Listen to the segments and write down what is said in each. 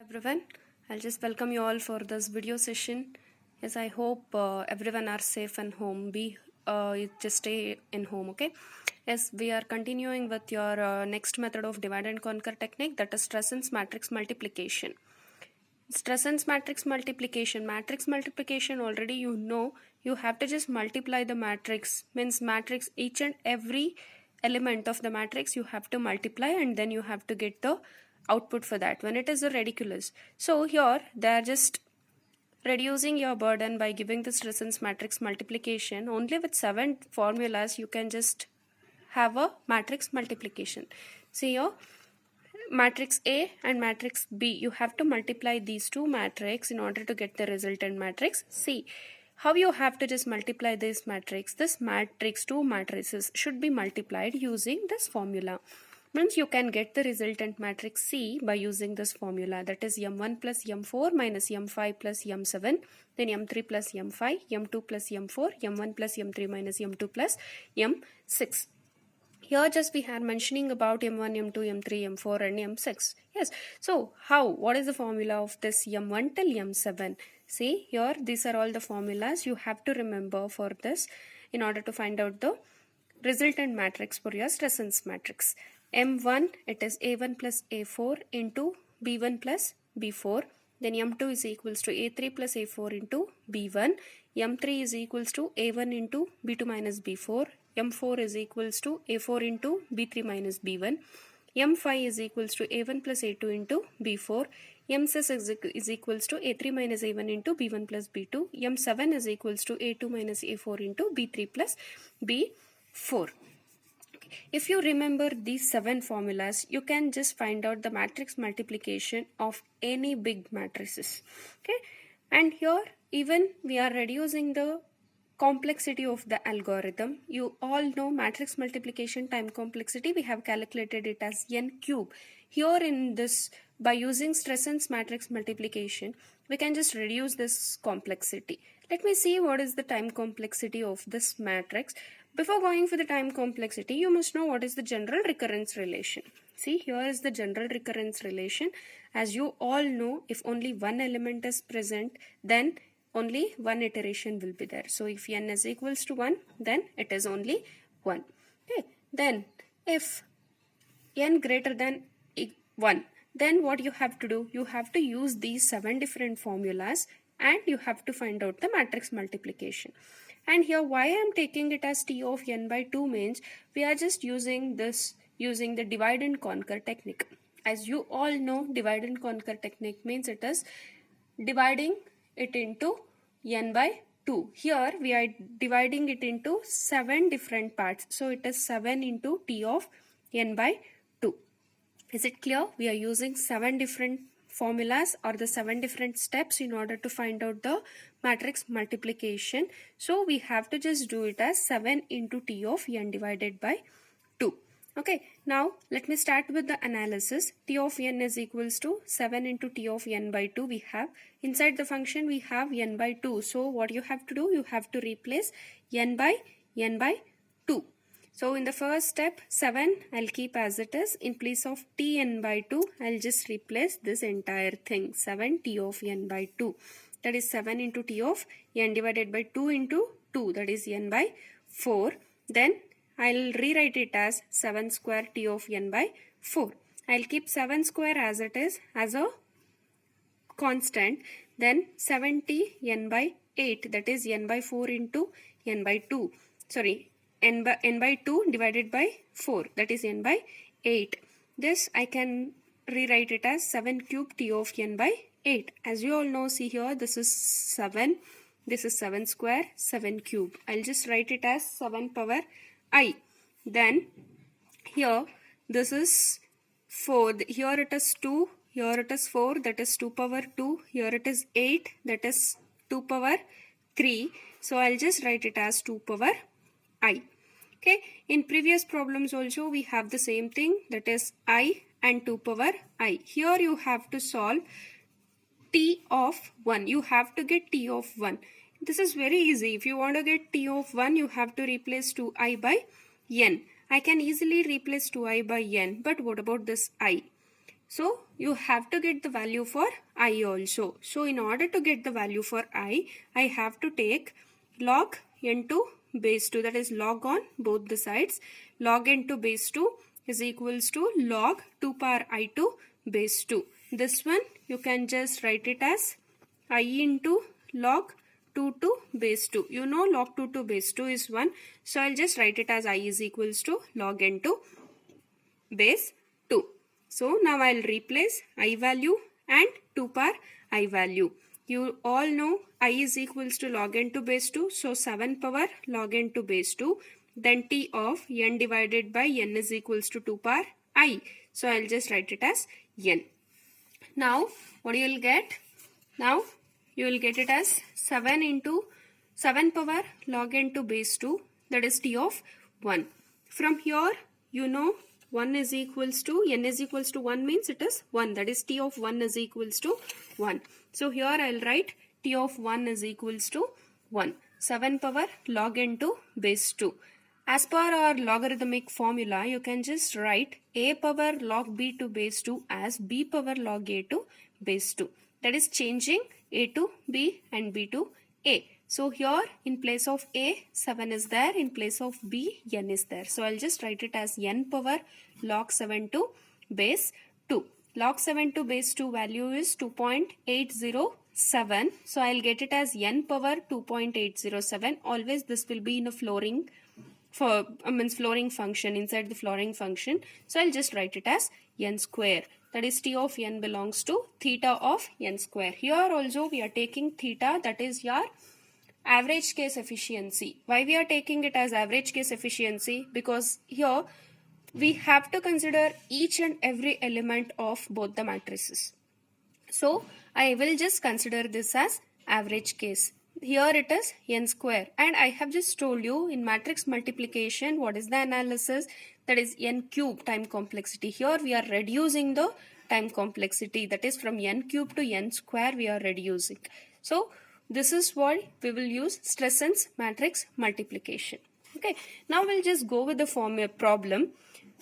Everyone, I'll just welcome you all for this video session. Yes, I hope everyone are safe and home. Just stay in home, okay? Yes, we are continuing with your next method of divide and conquer technique, that is strassens matrix multiplication. Strassens matrix multiplication. Matrix multiplication already you know. You have to just multiply the matrix. Means matrix, each and every element of the matrix you have to multiply, and then you have to get the output for that when it is a ridiculous. So here they are just reducing your burden by giving the strassens matrix multiplication. Only with 7 formulas you can just have a matrix multiplication. See here, matrix A and matrix B, you have to multiply these two matrices in order to get the resultant matrix C. How you have to just multiply this matrix? This matrix, two matrices should be multiplied using this formula. Means you can get the resultant matrix C by using this formula, that is m1 plus m4 minus m5 plus m7, then m3 plus m5, m2 plus m4, m1 plus m3 minus m2 plus m6. Here just we are mentioning about m1, m2, m3, m4 and m6. Yes. So how? What is the formula of this m1 till m7? See here, these are all the formulas you have to remember for this in order to find out the resultant matrix for your strassens matrix. M1, it is A1 plus A4 into B1 plus B4. Then M2 is equals to A3 plus A4 into B1. M3 is equals to A1 into B2 minus B4. M4 is equals to A4 into B3 minus B1. M5 is equals to A1 plus A2 into B4. M6 is equals to A3 minus A1 into B1 plus B2. M7 is equals to A2 minus A4 into B3 plus B4. If you remember these 7 formulas, you can just find out the matrix multiplication of any big matrices. Okay, and here even we are reducing the complexity of the algorithm. You all know matrix multiplication time complexity. We have calculated it as n cube. Here in this, by using strassens matrix multiplication, we can just reduce this complexity. Let me see what is the time complexity of this matrix. Before going for the time complexity, you must know what is the general recurrence relation. See, here is the general recurrence relation. As you all know, if only one element is present, then only one iteration will be there. So if n is equals to 1, then it is only 1. Okay. Then if n greater than 1, then what you have to do? You have to use these 7 different formulas and you have to find out the matrix multiplication. And here why I am taking it as T of n by 2 means we are just using the divide and conquer technique. As you all know, divide and conquer technique means it is dividing it into n by 2. Here we are dividing it into 7 different parts. So it is 7 into T of n by 2. Is it clear? We are using 7 different formulas or the 7 different steps in order to find out the matrix multiplication. So we have to just do it as 7 into T of n divided by 2. Okay, now let me start with the analysis. T of n is equals to 7 into T of n by 2 we have. Inside the function we have n by 2. So what you have to do? You have to replace n by 2. So in the first step, 7 I'll keep as it is. In place of Tn by 2, I'll just replace this entire thing. 7 T of n by 2. That is 7 into T of n divided by 2 into 2. That is n by 4. Then I'll rewrite it as 7 square T of n by 4. I'll keep 7 square as it is as a constant. Then 7T n by 8. That is n by 4 into n by 2. Sorry. N by 2 divided by 4, that is n by 8. This I can rewrite it as 7 cube T of n by 8. As you all know, see here, this is 7, this is 7 square, 7 cube. I'll just write it as 7 power I. Then here this is 4, here it is 2, here it is 4, that is 2 power 2, here it is 8, that is 2 power 3. So I'll just write it as 2 power I. Okay, in previous problems also we have the same thing, that is I and 2 power I. Here you have to solve T of 1. You have to get T of 1. This is very easy. If you want to get T of 1, you have to replace 2I by n. I can easily replace 2I by n, but what about this I? So you have to get the value for I also. So in order to get the value for I have to take log n to base 2, that is log on both the sides. Log n to base 2 is equals to log 2 power I to base 2. This one you can just write it as I into log 2 to base 2. You know log 2 to base 2 is 1. So I'll just write it as I is equals to log n to base 2. So now I'll replace I value and 2 power I value. You all know I is equals to log n to base 2. So 7 power log n to base 2. Then T of n divided by n is equals to 2 power I. So I'll just write it as n. Now what you will get? Now you will get it as 7 into 7 power log n to base 2, that is T of 1. From here you know 1 is equals to n is equals to 1 means it is 1, that is T of 1 is equals to 1. So here I'll write T of 1 is equals to 1. 7 power log n to base 2. As per our logarithmic formula, you can just write a power log b to base 2 as b power log a to base 2. That is changing a to b and b to a. So here in place of a, 7 is there. In place of b, n is there. So I'll just write it as n power log 7 to base 2. Log 7 to base 2 value is 2.807. So I'll get it as n power 2.807. Always this will be in a flooring function, inside the flooring function. So I'll just write it as n square. That is T of n belongs to theta of n square. Here also we are taking theta, that is your average case efficiency. Why we are taking it as average case efficiency? Because here we have to consider each and every element of both the matrices. So I will just consider this as average case. Here it is n square, and I have just told you in matrix multiplication what is the analysis, that is n cube time complexity. Here we are reducing the time complexity, that is from n cube to n square we are reducing. So this is why we will use strassens matrix multiplication. Okay, now we'll just go with the problem.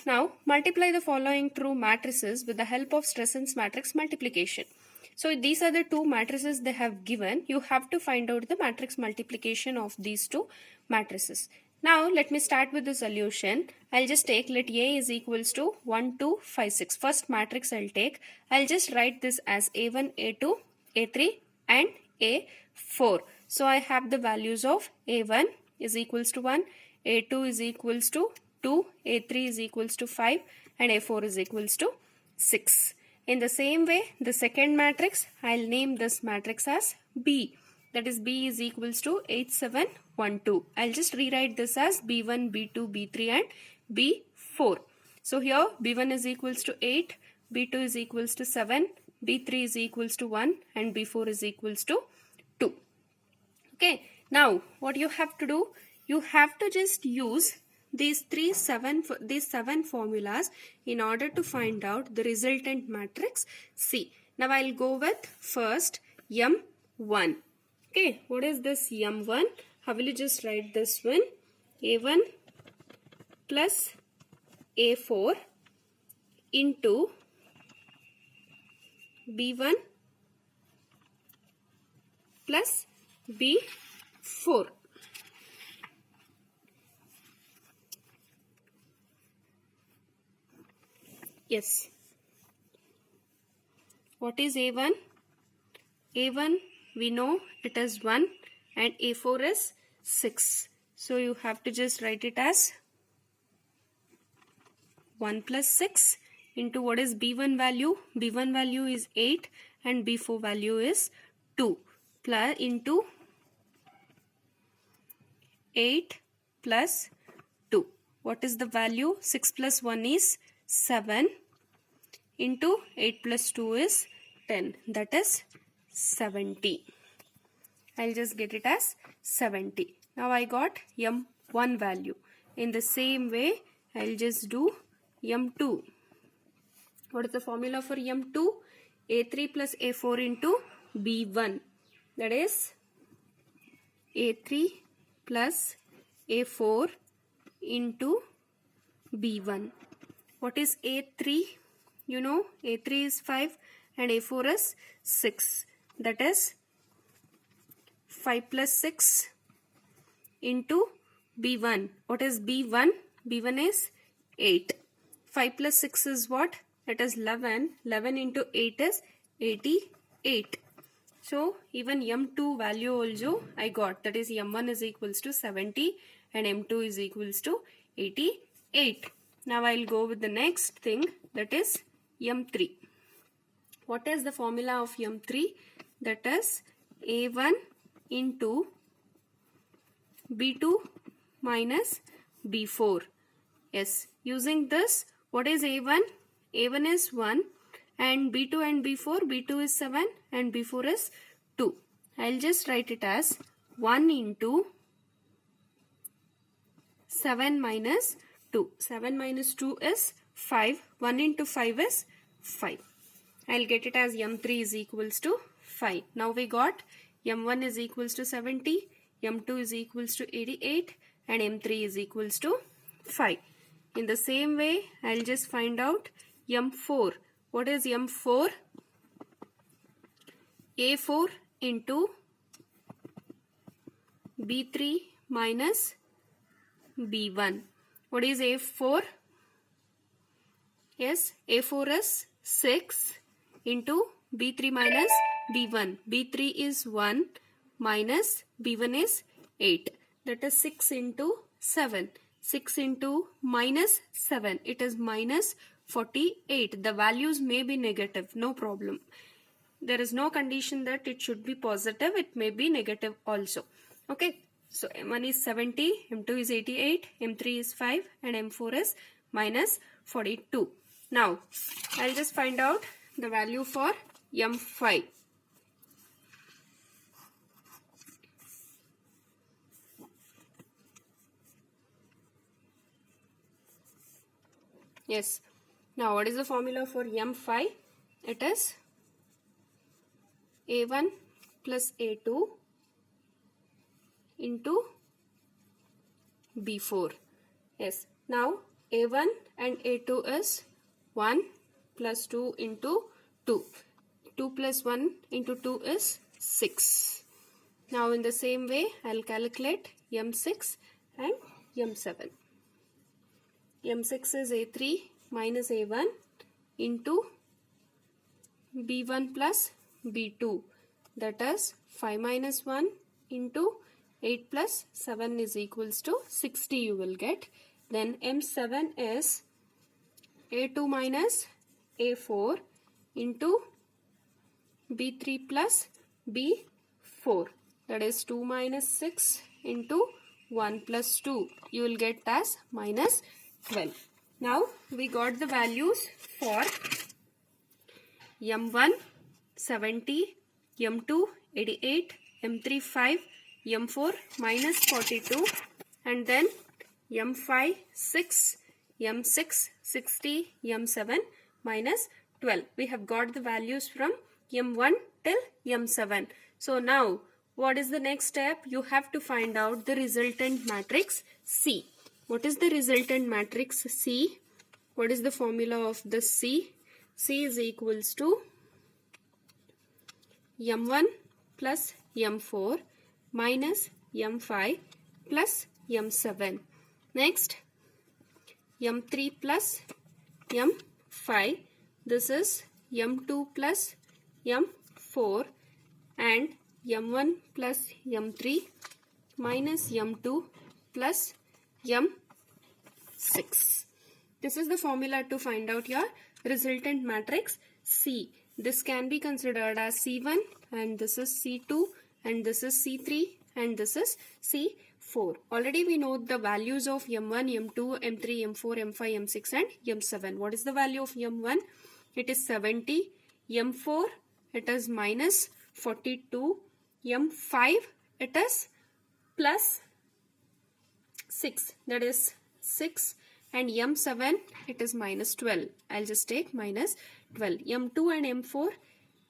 Now multiply the following true matrices with the help of strassens matrix multiplication. So these are the two matrices they have given. You have to find out the matrix multiplication of these two matrices. Now let me start with the solution. I'll just take, let A is equals to 1, 2, 5, 6. First matrix I'll take. I'll just write this as A1, A2, A3 and A4. So I have the values of A1 is equals to 1, A2 is equals to 2, A3 is equals to 5 and A4 is equals to 6. In the same way, the second matrix, I'll name this matrix as B. That is B is equals to 8, 7, 1, 2. I'll just rewrite this as B1, B2, B3 and B4. So here B1 is equals to 8, B2 is equals to 7, B3 is equals to 1 and B4 is equals to 2. Okay, now what you have to do, you have to just use these seven formulas in order to find out the resultant matrix C. Now I'll go with first M1. Okay, what is this M1? How will you just write this one? A1 plus A4 into B1 plus B4. Yes. What is A1? A1 we know it is 1 and A4 is 6. So you have to just write it as 1 plus 6 into what is B1 value? B1 value is 8 and B4 value is 2 plus into 8 plus 2. What is the value? 6 plus 1 is 7 into 8 plus 2 is 10. That is 70. I'll just get it as 70. Now I got M1 value. In the same way, I'll just do M2. What is the formula for M2? A3 plus A4 into B1. That is A3 plus A4 into B1. What is A3? you know A3 is 5 and A4 is 6. That is 5 plus 6 into B1. What is B1? B1 is 8. 5 plus 6 is what? It is 11. 11 into 8 is 88. So even M2 value also I got. That is M1 is equals to 70 and M2 is equals to 88. Now I'll go with the next thing, that is M3. What is the formula of M3? That is A1 into B2 minus B4. Yes, using this, what is A1? A1 is 1 and B2 and B4, B2 is 7 and B4 is 2. I'll just write it as 1 into 7 minus 2. 7 minus 2 is 5. 1 into 5 is 5. I'll get it as M3 is equals to 5. Now we got M1 is equals to 70, M2 is equals to 88 and M3 is equals to 5. In the same way, I'll just find out M4. What is M4? A4 into B3 minus B1. What is A4? Yes, A4 is 6 into B3 minus B1. B3 is 1 minus B1 is 8. That is 6 into 7. 6 into minus 7. It is minus 48. The values may be negative. No problem. There is no condition that it should be positive. It may be negative also. Okay. So M1 is 70, M2 is 88, M3 is 5 and M4 is minus 42. Now, I'll just find out the value for M5. Yes. Now, what is the formula for M5? It is A1 plus A2 into B4. Yes. Now, A1 and A2 is 1 plus 2 into 2. 2 plus 1 into 2 is 6. Now, in the same way, I'll calculate M6 and M7. M6 is A3 minus A1 into B1 plus B2. That is 5 minus 1 into 8 plus 7 is equals to 60 you will get. Then M7 is A2 minus A4 into B3 plus B4. That is 2 minus 6 into 1 plus 2. You will get as minus 12. Now we got the values for M1 70, M2 88, M3 5, M4 minus 42 and then M5 6, M6 60, M7 minus 12. We have got the values from M1 till M7. So now what is the next step? You have to find out the resultant matrix C. What is the resultant matrix C? What is the formula of the C? C is equals to M1 plus M4 minus M5 plus M7. Next, M3 plus M5. This is M2 plus M4 and M1 plus M3 minus M2 plus M6. This is the formula to find out your resultant matrix C. This can be considered as C1 and this is C2 and this is C3 and this is C4. Already we know the values of M1, M2, M3, M4, M5, M6 and M7. What is the value of M1? It is 70. M4 it is minus 42. M5 it is plus 6, that is 6 and M7 it is minus 12. I'll just take minus 12. M2 and M4,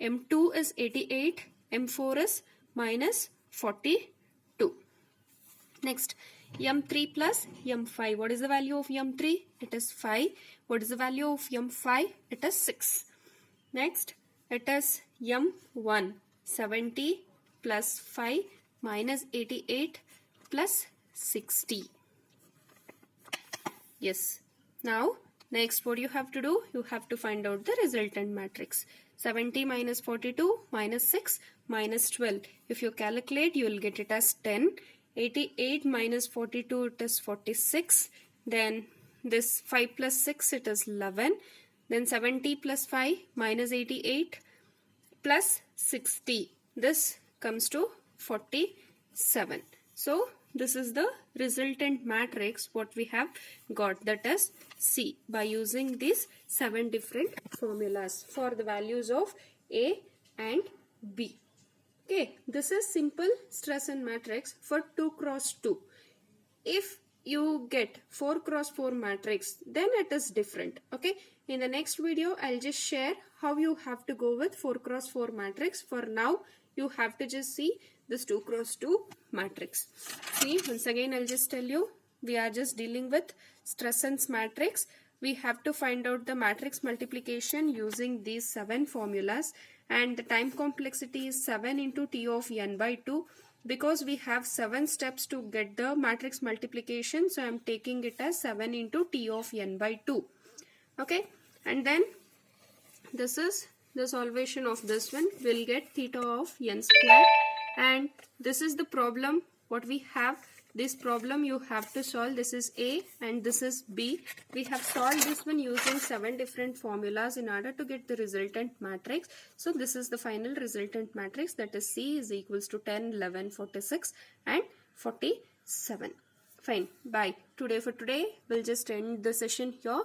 M2 is 88, M4 is minus 42. Next, m3 plus m5. What is the value of m3? It is 5. What is the value of m5? It is 6. Next, it is m1, 70 plus 5 minus 88 plus 60. Yes. Now, next what you have to do? You have to find out the resultant matrix. 70 minus 42 minus 6 minus 12. If you calculate, you will get it as 10. 88 minus 42, it is 46. Then this 5 plus 6, it is 11. Then 70 plus 5 minus 88 plus 60. This comes to 47. So, this is the resultant matrix what we have got, that is C, by using these 7 different formulas for the values of A and B. Okay, this is simple strassen matrix for 2 cross 2. If you get 4 cross 4 matrix, then it is different. Okay, in the next video I'll just share how you have to go with 4 cross 4 matrix. For now, you have to just see this 2 cross 2 matrix. See, once again I'll just tell you, we are just dealing with strassens matrix. We have to find out the matrix multiplication using these 7 formulas, and the time complexity is 7 into T of n by 2. Because we have 7 steps to get the matrix multiplication, so I am taking it as 7 into T of n by 2. Okay, and then this is the solvation of this one. We'll get theta of n squared, and this is the problem what we have. This problem you have to solve. This is A and this is B. We have solved this one using 7 different formulas in order to get the resultant matrix. So this is the final resultant matrix, that is C is equals to 10, 11, 46 and 47. Fine. Bye. For today, we'll just end the session here.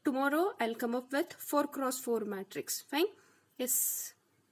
Tomorrow, I'll come up with 4 cross 4 matrix. Fine. Yes.